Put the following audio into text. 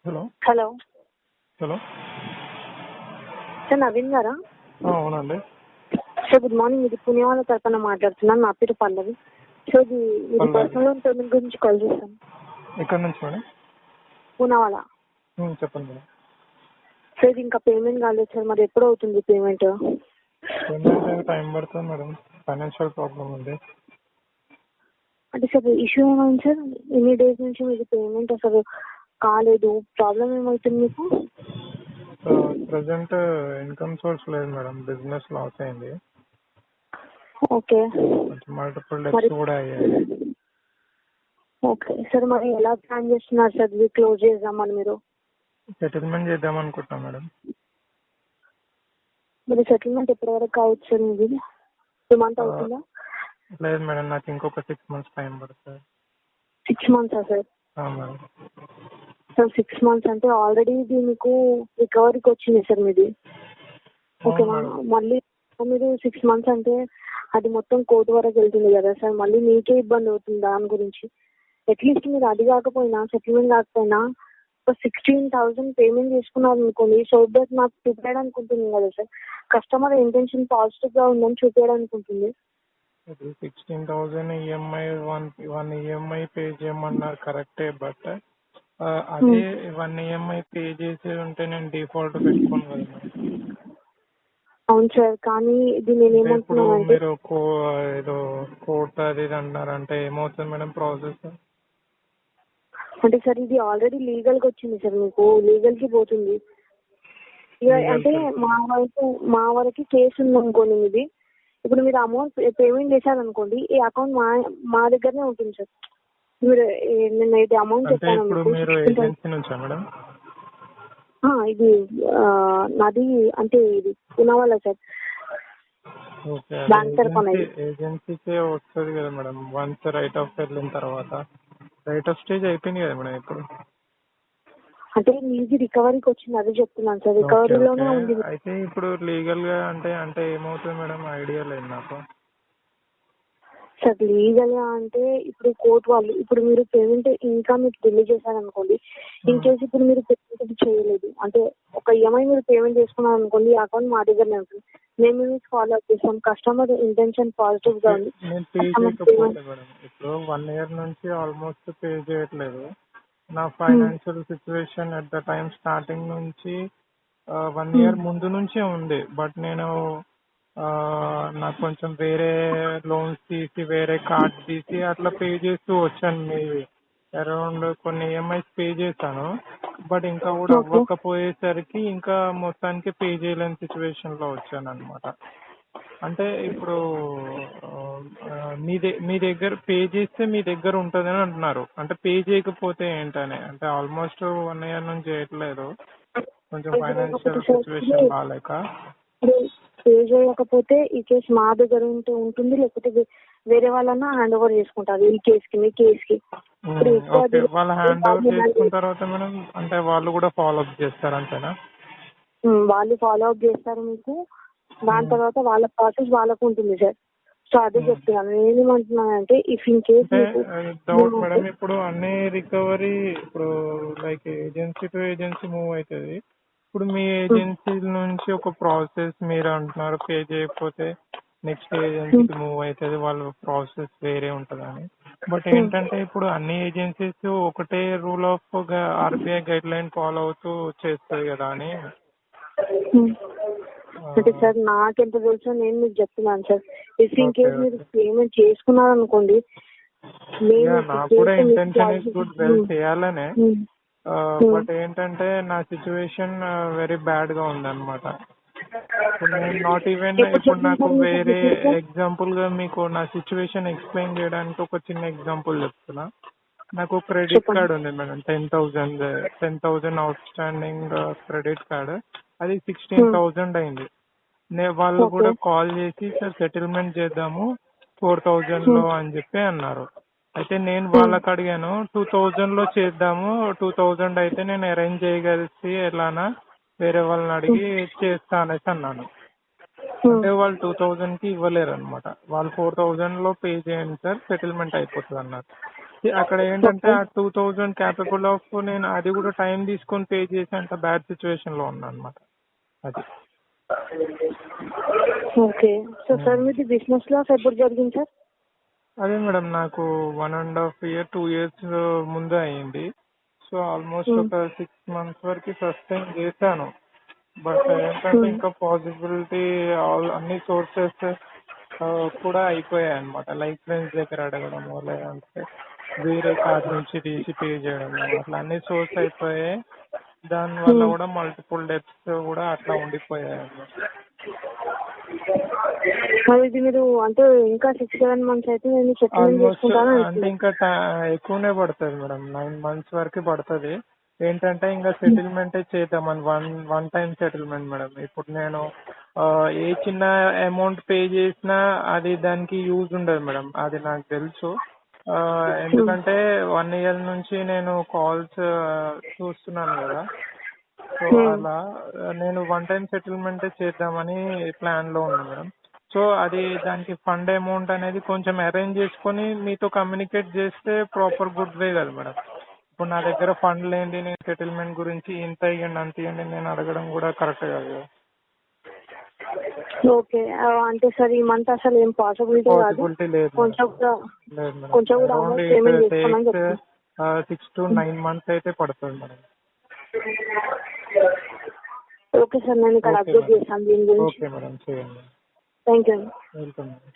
Hello hello hello sir Naveen గారా? అవునండి. Sir good morning. ఇది పుణ్యవాళ్ళ తరఫున మాట్లాడుతున్నాను. నా పేరు పల్లవి. సో ఇది పల్లవి. పర్సనల్ లోన్ పేమెంట్ గురించి కాల్ చేస్తాను. ఎక్కడి నుంచి మేడం? పూనావాలా. చెప్పండి మేడం. సార్ ఇది ఇంకా పేమెంట్ కాలేదు సార్. మరి ఎప్పుడు అవుతుంది పేమెంట్? పేమెంట్ టైం పడుతుంది మేడం. ఫైనాన్షియల్ ప్రాబ్లం ఉంది. అంటే సార్ ఇష్యూ ఏమైంది సార్? ఎన్ని డేస్ నుంచి మీకు పేమెంట్ అసలు కాలేదు? ప్రాబ్లం ఏమవుతుంది మీకు? ప్రజెంట్ ఇన్కమ్ సోర్స్ లేదు మేడం. బిజినెస్ లాస్ అయింది. ఓకే. మల్టిపుల్ డెప్స్ కూడా అయ్యాయి. ఓకే సార్, మరి ఎలా ప్లాన్ చేస్తున్నారు సార్ ఇది క్లోజ్ చేద్దామని మీరు? సెటిల్మెంట్ చేద్దాం అనుకుంటున్నాం మేడం. మరి సెటిల్మెంట్ ఎప్పటి వరకు కావచ్చు సార్? ఇది 2 months అవుతుందా? లేదు మేడం, నాకు ఇంకొక 6 months టైం పడుతుంది. 6 months sir? Madam. Sir 6 months అంటే ఆల్రెడీ ఇది మీకు రికవరీకి వచ్చింది సార్ మీది. ఓకేనా? మళ్ళీ మీరు 6 months అంటే అది మొత్తం కోర్టు వరకు వెళ్తుంది కదా సార్. మళ్ళీ మీకే ఇబ్బంది అవుతుంది దాని గురించి. అట్లీస్ట్ మీరు అది కాకపోయినా, సెటిల్మెంట్ కాకపోయినా ఒక 16,000 పేమెంట్ చేసుకున్నారు అనుకోండి. సో దట్ నాకు చూపించడానికి ఉంటుంది కదా సార్. కస్టమర్ ఇంటెన్షన్ పాజిటివ్ గా ఉందని చూపించడానికి ఉంటుంది. 16,000 ఈఎంఐ వన్ ఈఎంఐ పే చేయమన్నారు కరెక్టే. బట్ అదే 1 ఈఎంఐ పే చేసి ఉంటే నేను డిఫాల్ట్ పెట్టుకోను కదా మేడం. అవును సార్, కానీ ఇది నేను ఇప్పుడు ఏమంటున్నానంటే, మీరు ఏదో కోర్ట్ అది ఇది అంటున్నారంటే ఏమవుతుంది మేడం ప్రాసెస్? అంటే సార్ ఇది ఆల్రెడీ లీగల్ గా వచ్చింది సార్. మీకు లీగల్ కి పోతుంది ఇక. అంటే మా వరకు కేసు ఉంది అనుకోండి ఇది. ఇప్పుడు మీరు అమౌంట్ పేమెంట్ చేశారనుకోండి, ఈ అకౌంట్ మా దగ్గరనే ఉంటుంది సార్. మీరు నేను ఇది అమౌంట్ చెప్పాను ఇప్పుడు మీకు. మీరు ఏజెన్సీ నుంచా మేడం? ఇది నాది అంటే ఇది పూనావాలా సార్. ఓకే. బ్యాంక్ తరఫున. ఏజెన్సీకే వస్తుంది కదా మేడం. వన్స్ రైట్ ఆఫ్ వెళ్ళిన తర్వాత రైట్ ఆఫ్ స్టేజ్ అయిపోయింది కదా మేడం ఇప్పుడు. అంటే మీది రికవరీకి వచ్చింది, అదే చెప్తున్నాను సార్. రికవరీలోనే ఉంది. అయితే ఇప్పుడు లీగల్ గా అంటే ఏమవుతుంది మేడం? ఐడియా లేదు నాకు సార్. లీగల్ గా అంటే ఇప్పుడు కోర్టు వాళ్ళు, ఇప్పుడు మీరు పేమెంట్ ఇంకా మీకు డిలే చేశారనుకోండి, ఇన్ కేసు ఇప్పుడు మీరు పేమెంట్ చేయలేదు అంటే ఒక ఈఎంఐ మీరు పేమెంట్ చేసుకున్నారు అనుకోండి, ఈ అకౌంట్ మా దగ్గరనే ఉంటుంది. మేము మీకు ఫాలో అప్ చేస్తాం. కస్టమర్ ఇంటెన్షన్ పాజిటివ్ గా ఉంది. నేను పే చేయకపోతే మేడం, ఇప్పుడు 1 year నుంచి ఆల్మోస్ట్ పే చేయట్లేదు. నా financial situation at the time starting నుంచి 1 year ముందు నుంచే ఉంది. బట్ నేను నాకు కొంచెం వేరే లోన్స్ తీసి వేరే కార్డ్ తీసి అట్లా పే చేస్తూ వచ్చాను. మేబీ అరౌండ్ కొన్ని ఈఎంఐస్ పే చేశాను. బట్ ఇంకా కూడా అవ్వకపోయేసరికి ఇంకా మొత్తానికి పే చేయలేని సిచ్యువేషన్ లో వచ్చాను అనమాట. అంటే ఇప్పుడు మీ దగ్గర పే చేస్తే మీ దగ్గర ఉంటుందని అంటున్నారు. అంటే పే చేయకపోతే ఏంటని? అంటే ఆల్మోస్ట్ 1 year నుంచి చేయట్లేదు. కొంచెం ఫైనాన్షియల్ సిచ్యువేషన్ బాగాలేక. పే చేయకపోతే ఈ కేసు మా దగ్గర ఉంటుంది, లేకపోతే వేరే వాళ్ళన్నా హ్యాండ్ ఓవర్ చేసుకుంటారు ఈ కేసుకి, మీ కేసుకి. వాళ్ళు హ్యాండ్ ఓవర్ చేసుకున్న తర్వాత మేడం అంటే వాళ్ళు కూడా ఫాలో అప్ చేస్తారు అంతేనా? వాళ్ళు ఫాలో అప్ చేస్తారు మీకు. దాని తర్వాత వాళ్ళ ప్రాసెస్ వాళ్ళకు ఉంటుంది సార్. సో అదే చెప్తున్నాను. నేనేమంటున్నానంటే if in case doubt madam, ఇప్పుడు అన్ని రికవరీ ఇప్పుడు like agency to agency move అవుతుంది. ఇప్పుడు మీ ఏజెన్సీ నుంచి ఒక ప్రాసెస్ మీరు అంటున్నారు పే చేయకపోతే నెక్స్ట్ ఏజెన్సీకి మూవ్ అవుతుంది, వాళ్ళ ప్రాసెస్ వేరే ఉంటుందని. బట్ ఏంటంటే ఇప్పుడు అన్ని ఏజెన్సీస్ ఒకటే rule of RBI guide line follow అవుతూ చేస్తుంది కదా అని. అంటే సార్ నాకెంత తెలుసో నేను మీకు చెప్తున్నాను సార్. ఇఫ్ ఇన్ కేసు మీరు పేమెంట్ చేసుకున్నారనుకోండి, నాకు కూడా ఇంటెన్షన్ ఇస్ గుడ్, వెల్ చేయాలనే. బట్ ఏంటంటే నా సిచ్యువేషన్ వెరీ బ్యాడ్ గా ఉంది అనమాట. నేను నాట్ ఈవెన్ ఇప్పుడు నాకు వేరే ఎగ్జాంపుల్ గా మీకు నా సిచ్యువేషన్ ఎక్స్ప్లెయిన్ చేయడానికి ఒక చిన్న ఎగ్జాంపుల్ చెప్తున్నా. నాకు క్రెడిట్ కార్డ్ ఉంది madam. 10,000 out standing credit card. అది 16,000 అయింది. వాళ్ళు కూడా కాల్ చేసి సార్ సెటిల్మెంట్ చేద్దాము 4,000 లో అని చెప్పి అన్నారు. అయితే నేను వాళ్ళకి అడిగాను 2,000 లో చేద్దాము, 2,000 అయితే నేను అరేంజ్ చేయగలిసి ఎలానా వేరే వాళ్ళని అడిగి చేస్తా అనేసి అన్నాను. అంటే వాళ్ళు 2,000 కి ఇవ్వలేరు అనమాట. వాళ్ళు 4,000 లో పే చేయండి సార్ సెటిల్మెంట్ అయిపోతుంది అన్నారు. అక్కడ ఏంటంటే ఓకే. ఆ 2000 క్యాపబుల్ ఆఫ్ నేను అది కూడా టైం తీసుకొని పే చేసే అంత బ్యాడ్ సిచ్యువేషన్ లో ఉన్నా అనమాట. అది ఓకే. సో సార్ మీది బిజినెస్ లాస్ ఎప్పుడు జరిగింది సార్? అదే మేడం నాకు 1.5 ఇయర్ 2 ఇయర్స్ ముందే అయ్యింది. సో ఆల్మోస్ట్ ఒక 6 మంత్స్ వరకు సస్టైన్ చేశాను. బట్ ఏంటంటే ఇంకా పాసిబిలిటీ అన్ని సోర్సెస్ కూడా అయిపోయాయి అనమాట. లైక్ ఫ్రెండ్స్ దగ్గర అడగడము, లేదంటే వేరే కార్డ్ నుంచి తీసి పే చేయడము, అట్లా అన్ని సోర్స్ అయిపోయాయి. దానివల్ల కూడా మల్టిపుల్ డెప్స్ కూడా అట్లా ఉండిపోయాయి అన్నమాట. మరి ఇది మీరు అంటే ఇంకా 6-7 మంత్స్ అయితే నేను సెటిల్మెంట్ ఆల్మోస్ట్ చేసుకుంటాను అంటే అంటున్నారు. ఇంకా ఎక్కువనే పడుతుంది మేడం, 9 మంత్స్ వరకు పడుతుంది. ఏంటంటే ఇంకా సెటిల్మెంటే చేద్దామని వన్ టైం సెటిల్మెంట్ మేడం. ఇప్పుడు నేను ఏ చిన్న అమౌంట్ పే చేసినా అది దానికి యూజ్ ఉండదు మేడం, అది నాకు తెలుసు. ఎందుకంటే 1 ఇయర్ నుంచి నేను కాల్స్ చూస్తున్నాను కదా. సో అలా నేను వన్ టైం సెటిల్మెంటే చేద్దామని ప్లాన్ లో ఉన్నా మేడం. సో అది దానికి ఫండ్ అమౌంట్ అనేది కొంచెం అరేంజ్ చేసుకొని మీతో కమ్యూనికేట్ చేస్తే ప్రాపర్ గుడ్ వే కదా మేడం. ఇప్పుడు నా దగ్గర ఫండ్ లేనిది నేను సెటిల్మెంట్ గురించి ఇంత ఇవ్వండి అంత ఇవ్వండి నేను అడగడం కూడా కరెక్ట్ కాదు కదా. ఓకే. అంటే సార్ ఈ మంత్ అసలు ఏం పాసిబిలిటీ కాదు. పాసిబిలిటీ లేదు కొంచెం కూడా మేడం. కొంచెం కూడా అరౌండ్ అమౌంట్ ఇట్ పేమెంట్ చేసుకోమని టేక్స్ చెప్తాను. 6 to 9 months అయితే పడుతుంది మేడం. ఓకే సార్, నేను ఇక్కడ ఓకే అప్డేట్ మేడం. చేస్తాను దీని గురించి. ఓకే మేడం, చేయండి. Thank you. Welcome madam.